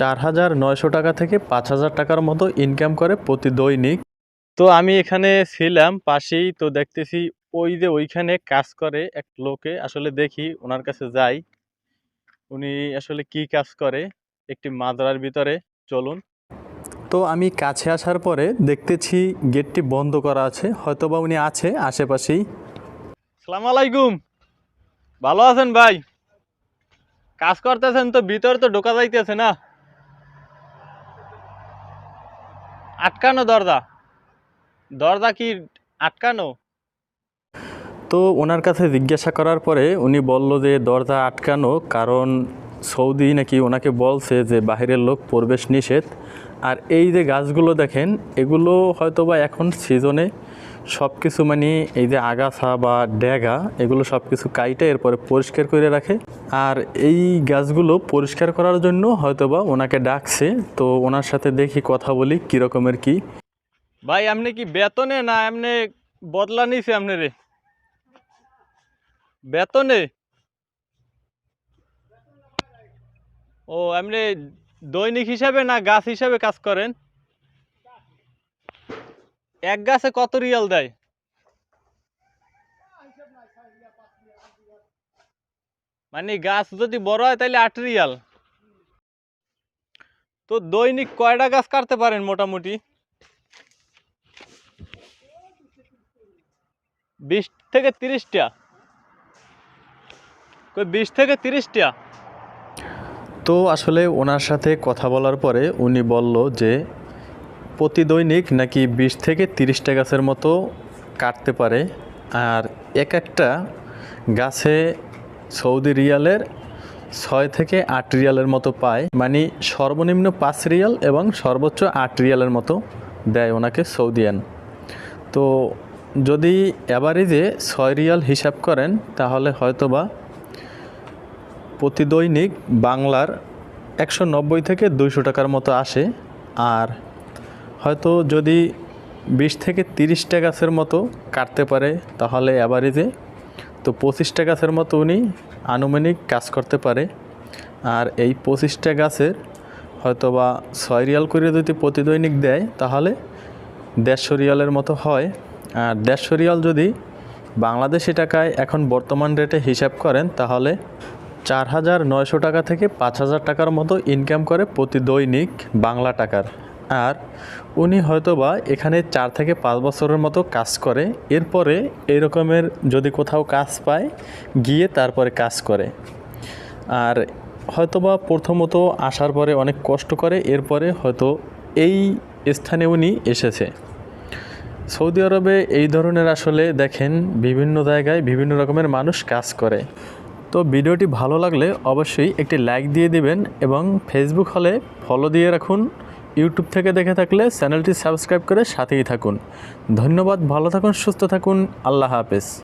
4,900 টাকা থেকে 5,000 টাকার মতো ইনকাম করে প্রতি দৈনিক। তো আমি এখানে ছিলাম পাশেই, তো দেখতেছি ওই যে ওইখানে কাজ করে এক লোকে, আসলে দেখি ওনার কাছে যাই উনি আসলে কি কাজ করে। একটি মাদ্রার ভিতরে চলুন। তো আমি কাছে আসার পরে দেখতেছি গেটটি বন্ধ করা আছে, হয়তোবা উনি আছে আশেপাশেই। আসসালামু আলাইকুম, ভালো আছেন ভাই? কাজ করতেছেন তো, ভিতরে তো ঢোকা যাইতেছে না, আটকানো দরজা। দরজা কি আটকানো? তো ওনার কাছে জিজ্ঞাসা করার পরে উনি বলল যে দরজা আটকানো, কারণ সৌদি নাকি ওনাকে বলছে যে বাহিরের লোক প্রবেশ নিষেধ। আর এই যে গাছগুলো দেখেন, এগুলো হয়তোবা এখন সিজনে সব কিছু মানে এই যে আগাছা বা ড্যাগা, এগুলো সব কিছু কাইটে এরপরে পরিষ্কার করে রাখে। আর এই গাছগুলো পরিষ্কার করার জন্য হয়তোবা ওনাকে ডাকছে। তো ওনার সাথে দেখি কথা বলি কী রকমের কি। ভাই আপনি কি বেতনে না এমনি বদলা নিছে আপনারে? বেতনে? ও এমনি দৈনিক হিসাবে না গাছ হিসাবে কাজ করেন? এক গাছে কত রিয়াল দেয়? মানে গাছ যদি বড় হয় তাহলে 8 রিয়াল। তো দৈনিক কয়টা গাছ কাটতে পারেন মোটামুটি? 20 থেকে 30টা? 20 থেকে 30টা? তো আসলে ওনার সাথে কথা বলার পরে উনি বলল যে প্রতি দৈনিক নাকি 20 থেকে 30টা গাছের মতো কাটতে পারে। আর এক একটা গাছে সৌদি রিয়ালের 6 থেকে 8 রিয়ালের মতো পায়, মানে সর্বনিম্ন 5 রিয়াল এবং সর্বোচ্চ 8 রিয়ালের মতো দেয় ওনাকে সৌদিয়ান। তো যদি অ্যাভারেজে 6 রিয়াল হিসাব করেন তাহলে হয়তোবা প্রতি দৈনিক বাংলার 190 থেকে 200 টাকার মতো আসে। আর হয়তো যদি 20 থেকে 30টা গাছের মতো কাটতে পারে তাহলে অ্যাভারেজে তো 25টা গাছের মতো উনি আনুমানিক কাজ করতে পারে। আর এই 25টা গাছের হয়তোবা 6 রিয়াল করে যদি প্রতি দৈনিক দেয় তাহলে 150 রিয়ালের মতো হয়। আর 150 রিয়াল যদি বাংলাদেশি টাকায় এখন বর্তমান রেটে হিসাব করেন তাহলে 4,900 টাকা থেকে 5,000 টাকার মতো ইনকাম করে প্রতি দৈনিক বাংলা টাকার। আর উনি হয়তোবা এখানে 4 থেকে 5 বছরের মতো কাজ করে, এরপরে এই রকমের যদি কোথাও কাজ পায় গিয়ে তারপরে কাজ করে। আর হয়তোবা প্রথমত আসার পরে অনেক কষ্ট করে, এরপরে হয়তো এই স্থানে উনি এসেছে। সৌদি আরবে এই ধরনের আসলে দেখেন বিভিন্ন জায়গায় বিভিন্ন রকমের মানুষ কাজ করে। তো ভিডিওটি ভালো লাগলে অবশ্যই একটি লাইক দিয়ে দিবেন এবং ফেসবুক হলে ফলো দিয়ে রাখুন। ইউটিউব থেকে দেখে থাকলে চ্যানেলটি সাবস্ক্রাইব করে সাথেই থাকুন। ধন্যবাদ, ভালো থাকুন, সুস্থ থাকুন, আল্লাহ হাফেজ।